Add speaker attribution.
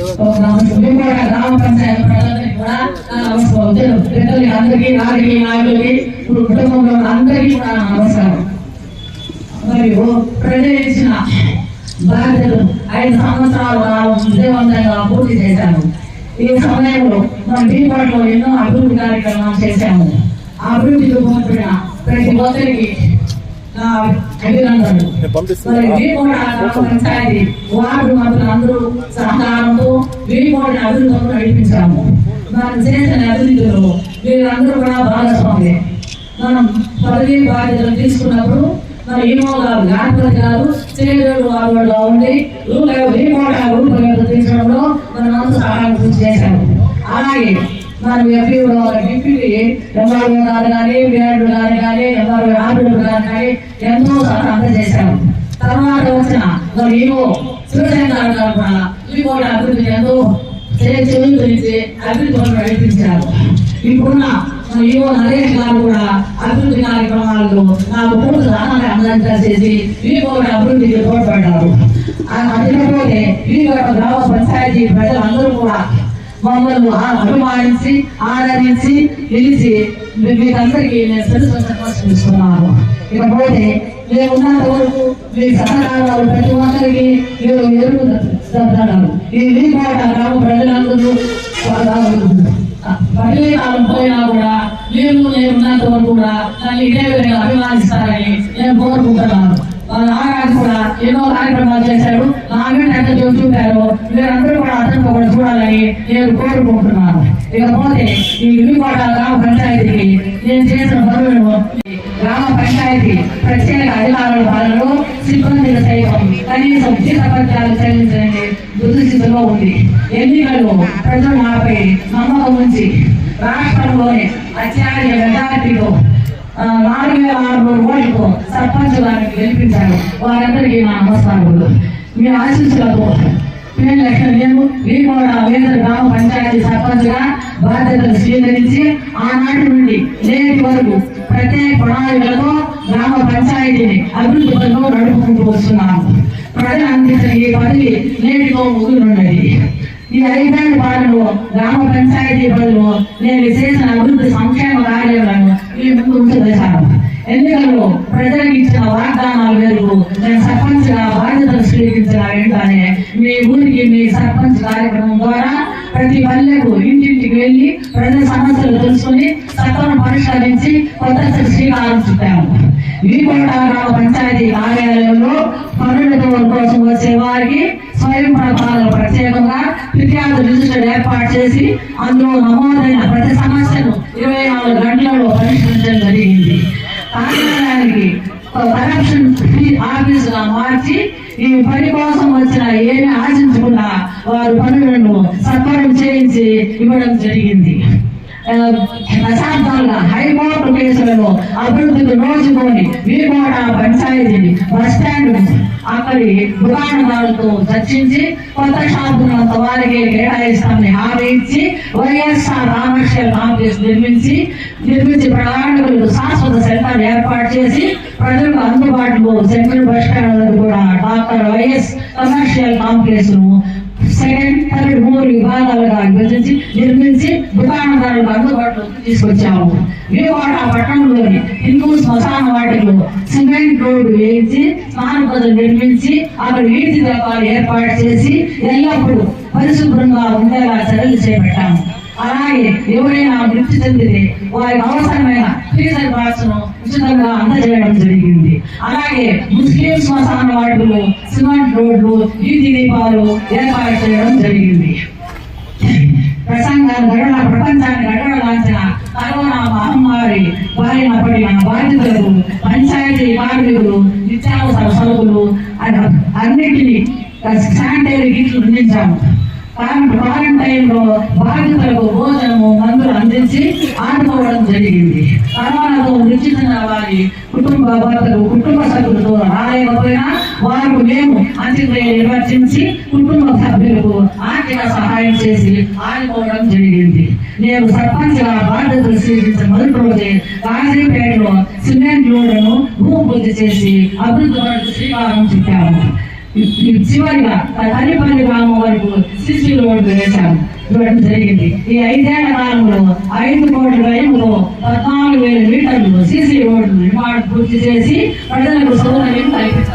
Speaker 1: గ్రామ పంచాయతీ ప్రజలందరికీ కూడా పెద్దలకి అందరికీ నాయకులకి నాయకులకి కుటుంబంలో అందరికీ కూడా నమస్కారం. మరియు ప్రజలు ఇచ్చిన బాధ్యతలు 5 సంవత్సరాలు విజయవంతంగా పూర్తి చేశాను. ఈ సమయంలో మన బీపాట్లో ఎన్నో అభివృద్ధి కార్యక్రమాలు చేశాము. ఆ అభివృద్ధికి పంపిన ప్రతి ఒక్కరికి అభినందనలు. పంచాయతీ వార్డు మంత్రులందరూ సహకారంతో వీకోటి అభివృద్ధిలో నడిపించాము. మనం చేసిన అభివృద్ధిలో వీరందరూ కూడా భాగస్వామి. మనం పదవీ బాధ్యతలు తీసుకున్నప్పుడు మన ఈమో గారు గణపతి గారు చేరేడు వార్డులో ఉండి రూపాయలు తీర్చడంలో మనం అంత సహాయం కృషి చేశాము. అలాగే మనం ఎంపీలో డిప్యూటీ ఎంఆర్ఓ గారు కానీ వీఆర్డు గారు కానీ ఎంఆర్ఓ ఆర్డు గారు కానీ ఎంతో సహాయం అందజేశాము. తర్వాత వచ్చిన మరి ఈమో శివశంకర్ గారు కూడా ఈ కూడా అభివృద్ధి ఎంతో చెల్లి గురించి అభివృద్ధి పనులు నడిపించారు. ఇప్పుడున్న ఈవో నరేష్ గారు కూడా అభివృద్ధి కార్యక్రమాల్లో నాకు పూర్తి సహాయం అందజేసి ఈ కూడా అభివృద్ధికి తోడ్పడ్డారు. అదిపోతే ఈ గ్రామ పంచాయతీ ప్రజలందరూ కూడా మమ్మల్ని అభిమానించి ఆదరించి నిలిచి మీకందరికీ నేను తెలుసుకున్నాను. ఇకపోతే మేము ఉన్నంత వరకు మీ సహకారాలు ప్రతి ఒక్కరికి మీరు ఎదుగుతున్నారు. ఈ వీకోట గ్రామ ప్రజలందరూ పదివేకాలం పోయినా కూడా మీరు నేను ఉన్నంత వరకు కూడా నన్ను ఇదే విధంగా అభిమానిస్తారని నేను కోరుకుంటున్నాను. నాగారు కూడా ఎన్నో కార్యక్రమాలు చేశారు. నాగంటే ఎంత చూపారు మీరందరూ కూడా అతను కూడా చూడాలని నేను కోరుకుంటున్నాను. ఇకపోతే ఈ వినుకోట గ్రామ పంచాయతీకి నేను చేసిన పనులను గ్రామ పంచాయతీ ప్రత్యేక అధికారుల పాలనలో సిబ్బంది సైతం కనీసం జీతపత్యాలు చెల్లించని దుస్థితిలో ఉంది. ఎన్నికల్లో ప్రజలు నాపై నమ్మకం ఉంచి రాష్ట్రంలోనే అత్యధిక మెజారిటీలో 4,600 ఓట్లతో సర్పంచ్ గారిని గెలిపించారు. వారందరికీ నా నమస్కారాలు. మీ ఆశీస్సులతో నేను వీకోట వేద గ్రామ పంచాయతీ సర్పంచ్ గా బాధ్యతలు స్వీకరించి ఆనాటి నుండి నేటి వరకు ప్రత్యేక ప్రణాళికలతో గ్రామ పంచాయతీని అభివృద్ధి పనులు నడుపుకుంటూ వస్తున్నాను. ప్రజలు అందించిన ఈ పదవి నేటితో ముగినున్నది. ఈ 5 ఏళ్ల పాలనలో గ్రామ పంచాయతీ పనులు నేను చేసిన అభివృద్ధి సంక్షేమ కార్యాలను మీ ముందు ఉంచదశాను. ఎన్నికల్లో ప్రజలకు ఇచ్చిన వాగ్దానాల మేరకు నేను సర్పంచ్ గా బాధ్యతలు స్వీకరించిన వెంటనే మీ ఊరికి మీ సర్పంచ్ కార్యక్రమం ద్వారా ప్రతి పల్లెకు ఇంటింటికి వెళ్లి ప్రజల సమస్యలు తెలుసుకుని సత్వరం పరిష్కరించి కొత్త శ్రీకారం చుట్టాము. వీకోట గ్రామ పంచాయతీ కార్యాలయంలో పనుల కోసం వచ్చే వారికి స్వయం పాలన ప్రత్యేకంగా ఫిర్యాదు రిజిస్టర్ ఏర్పాటు చేసి అందులో నమోదైన ప్రతి సమస్యను 24 గంటలలో పరిష్కరించడం జరిగింది. కార్యాలయానికి కరప్షన్ ఫ్రీ ఆఫీస్ గా మార్చి ఈ పని కోసం వచ్చిన ఏమి ఆశించకుండా వారి పనులను సత్వరం చేయించి ఇవ్వడం జరిగింది. దశాబ్దాలుగా హైకోర్టు కేసులను అభివృద్ధికి నోచుకొని వీకోట పంచాయతీని బస్టాండ్ అక్కడి దుకాణదారులతో చర్చించి కొత్త షాపులంత వారికి కేటాయిస్తామని హామీ ఇచ్చి వైఎస్ఆర్ కమర్షియల్ కాంప్లెక్స్ నిర్మించి ప్రయాణికులకు శాశ్వత సెంటర్ ఏర్పాటు చేసి ప్రజలకు అందుబాటులో సెంట్రల్ బస్టాండ్ కూడా డాక్టర్ వైఎస్ కమర్షియల్ కాంప్లెక్స్ ను 2nd, 3rd, 3 విభాగాలుగా విభజించి నిర్మించి దుకాణదారులకు అందుబాటులోకి తీసుకొచ్చాము. వీకోట పట్టణంలోని హిందూ శ్మశాన వాటిలో సిమెంట్ రోడ్డు వేయించి స్నాన గదులు నిర్మించి అక్కడ వీధి దీపాలు ఏర్పాటు చేసి ఎల్లప్పుడూ పరిశుభ్రంగా ఉండేలా చర్యలు చేపట్టాము. అలాగే ఎవరైనా మృతి చెందితే వారికి అవసరమైన ఫ్రీజర్ బాక్స్ ను ఉచితంగా అందజేయడం జరిగింది. అలాగే ముస్లిం శ్మశాన వాటిలో సిమెంట్ రోడ్లు వీధి దీపాలు ఏర్పాటు చేయడం జరిగింది. ప్రపంచాన్ని గడవలాంచిన కరోనా మహమ్మారి బారిన పడిన బాధితులకు పంచాయతీ కార్మికులు నిత్యావసర సరుకులు అన్నింటినీ శానిటరీ కిట్లు అందించాము. క్వారంటైన్ లో బాధితులకు భోజనము మందులు అందించి ఆడుకోవడం జరిగింది. కరోనాతో మృతి చెందిన వారి కుటుంబ సభ్యులతో రాలేకపోయినా వారు మేము అంత్యక్రియలు నిర్వర్తించి కుటుంబ సభ్యులకు ఆర్థిక సహాయం చేసి ఆడుకోవడం జరిగింది. నేను సర్పంచ్ గా బాధ్యతలు స్వీకరించిన మొదటి రోజే కాజీపేటలో సిమెంట్ రోడ్డును భూమి పూజ చేసి అభివృద్ధి శ్రీకారం చుట్టాము. చివరిగా తల్లిపల్లి గ్రామం వరకు సిసి రోడ్డు వేశాము, ఇవ్వడం జరిగింది. ఈ 5 ఏళ్ల కాలంలో 5 కోట్ల వ్యయంలో 14,000 మీటర్లు సిసి రోడ్డు నిర్మాణం పూర్తి చేసి ప్రజలకు సౌకర్యం కల్పించారు.